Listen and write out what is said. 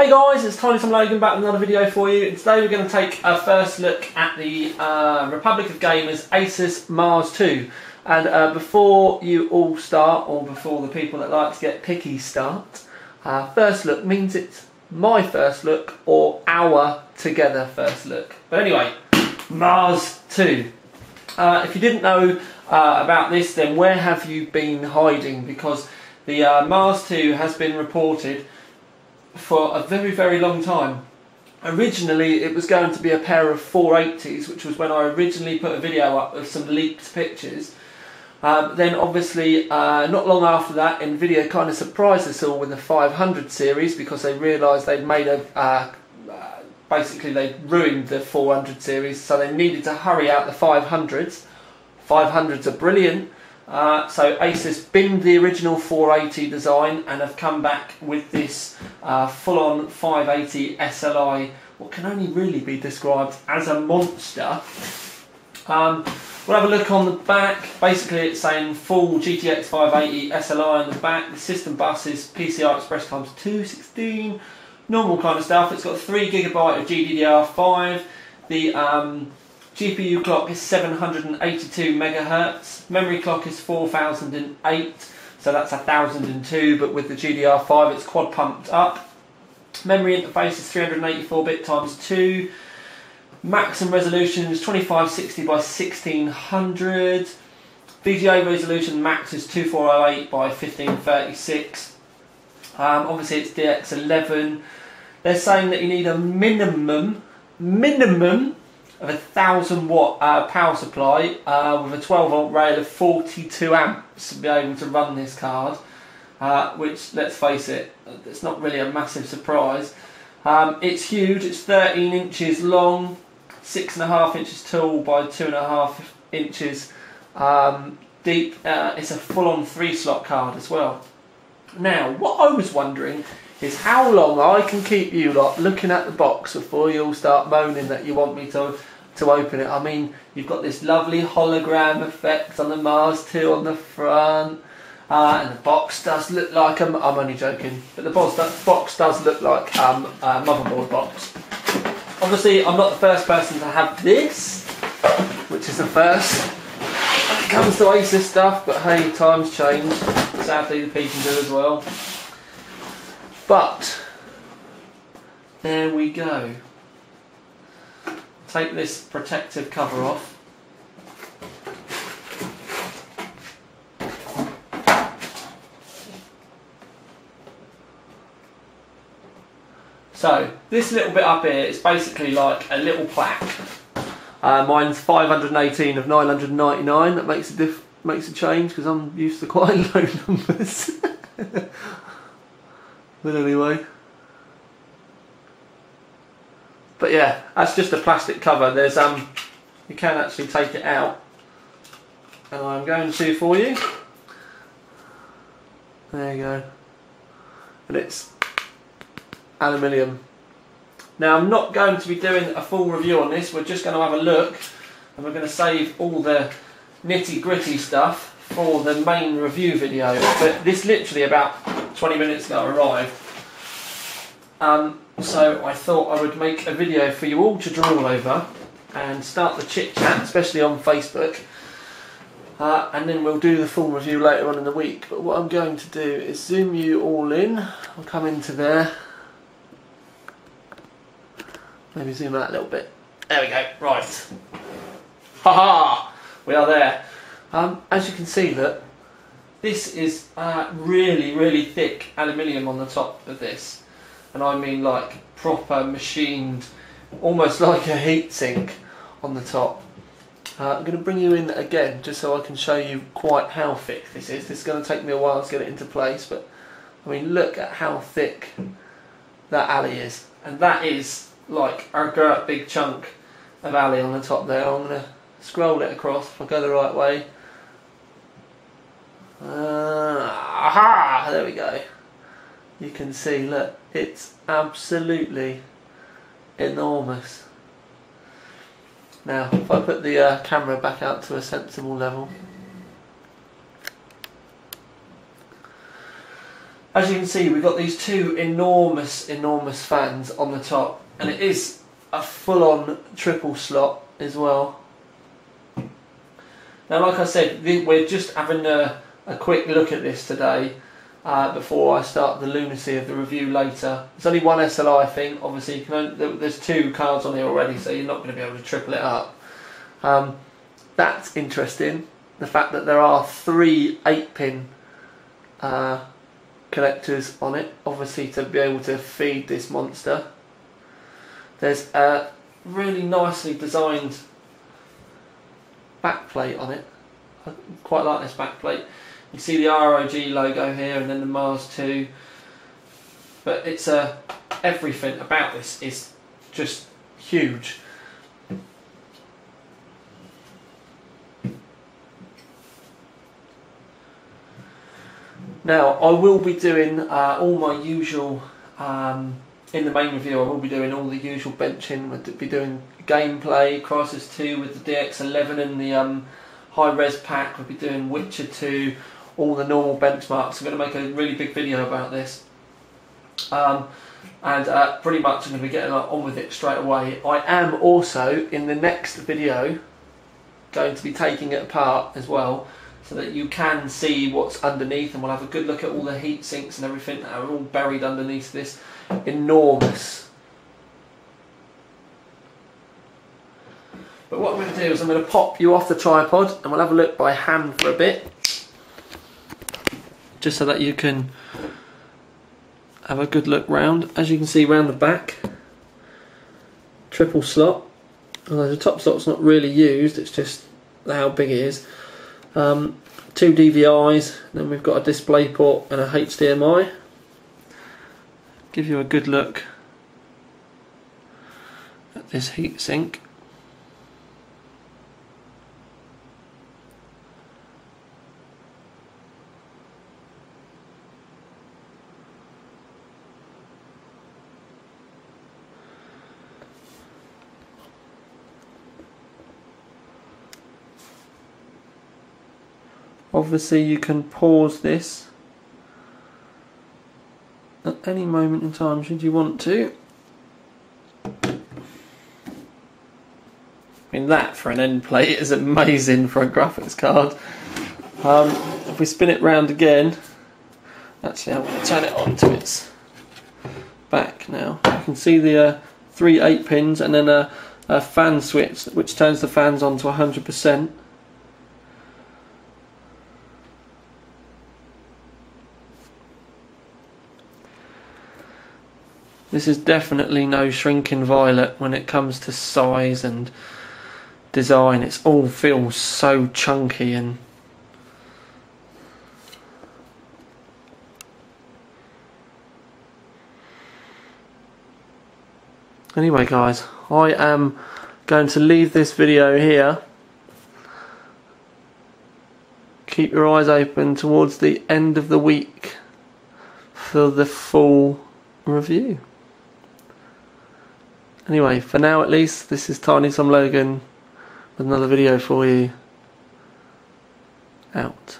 Hey guys, it's Tiny Tom Logan back with another video for you. And today we're going to take a first look at the Republic of Gamers Asus MARS II. And before you all start, or before the people that like to get picky start, first look means it's my first look or our together first look. But anyway, MARS II. If you didn't know about this, then where have you been hiding? Because the MARS II has been reported for a very long time. Originally it was going to be a pair of 480s, which was when I originally put a video up of some leaked pictures. Then obviously not long after that, Nvidia kind of surprised us all with the 500 series because they realised they'd made a basically they ruined the 400 series, so they needed to hurry out the 500s. 500s are brilliant. So Asus binned the original 480 design and have come back with this full-on 580 SLI, what can only really be described as a monster. We'll have a look on the back. Basically it's saying full GTX 580 SLI on the back. The system bus is PCI Express times 216, normal kind of stuff. It's got 3 GB of GDDR5. The GPU clock is 782 MHz, memory clock is 4008, so that's 1002, but with the GDR5 it's quad pumped up. Memory interface is 384-bit times 2, maximum resolution is 2560 by 1600, VGA resolution max is 2408 by 1536. Obviously it's DX11. They're saying that you need a minimum of a 1000 watt power supply with a 12 volt rail of 42 amps to be able to run this card, which, let's face it, it's not really a massive surprise. It's huge. It's 13 inches long, 6.5 inches tall by 2.5 inches deep. It's a full-on 3-slot card as well. Now, what I was wondering is how long I can keep you lot looking at the box before you all start moaning that you want me to open it. I mean, you've got this lovely hologram effect on the MARS II on the front, and the box does look like I'm only joking, but the box does look like a motherboard box. Obviously, I'm not the first person to have this, which is the first when it comes to Asus stuff, but hey, times change. Sadly, the P can do as well. But there we go. Take this protective cover off. So this little bit up here is basically like a little plaque. Mine's 518 of 999. That makes a change because I'm used to quite low numbers. But anyway. But yeah, that's just a plastic cover. There's you can actually take it out, and I'm going to for you. There you go. And it's aluminium. Now I'm not going to be doing a full review on this. We're just going to have a look, and we're going to save all the nitty gritty stuff for the main review video. But this literally about 20 minutes ago arrived. So I thought I would make a video for you all to drool over and start the chit chat, especially on Facebook, and then we'll do the full review later on in the week. But what I'm going to do is zoom you all in. I'll come into there, maybe zoom out a little bit. There we go, right. Haha, we are there. As you can see, look, this is really thick aluminium on the top of this. And I mean like proper machined, almost like a heatsink on the top. I'm going to bring you in again just so I can show you quite how thick this is. This is going to take me a while to get it into place, but I mean look at how thick that alley is. And that is like a great big chunk of alley on the top there. I'm going to scroll it across if I go the right way. Aha! There we go. You can see, look, it's absolutely enormous. Now, if I put the camera back out to a sensible level, as you can see, we've got these two enormous fans on the top, and it is a full-on triple slot as well. Now, like I said, we're just having a quick look at this today before I start the lunacy of the review later. There's only one SLI thing, obviously. There's two cards on here already, so you're not going to be able to triple it up. That's interesting, the fact that there are 3 8-pin connectors on it, obviously to be able to feed this monster. There's a really nicely designed backplate on it. I quite like this backplate. You see the ROG logo here and then the Mars II, but it's everything about this is just huge. Now, I will be doing all my usual, in the main review I will be doing all the usual benching. We'll be doing gameplay, Crisis 2 with the DX11 and the high res pack. We'll be doing Witcher 2, all the normal benchmarks. I'm going to make a really big video about this. And pretty much I'm going to be getting on with it straight away. I am also, in the next video, going to be taking it apart as well, so that you can see what's underneath, and we'll have a good look at all the heat sinks and everything that are all buried underneath this enormous. But what I'm going to do is I'm going to pop you off the tripod and we'll have a look by hand for a bit, just so that you can have a good look round. As you can see round the back, triple slot, although the top slot's not really used, it's just how big it is. 2 DVIs, then we've got a display port and a HDMI. Give you a good look at this heatsink. Obviously you can pause this at any moment in time should you want to. I mean, that for an end plate is amazing for a graphics card. If we spin it round again, actually I'm going to turn it on to its back now. You can see the 3 8-pins and then a fan switch which turns the fans on to 100%. This is definitely no shrinking violet when it comes to size and design. It all feels so chunky and anyway guys, I am going to leave this video here. Keep your eyes open towards the end of the week for the full review. Anyway, for now at least, this is Tiny Tom Logan with another video for you. Out.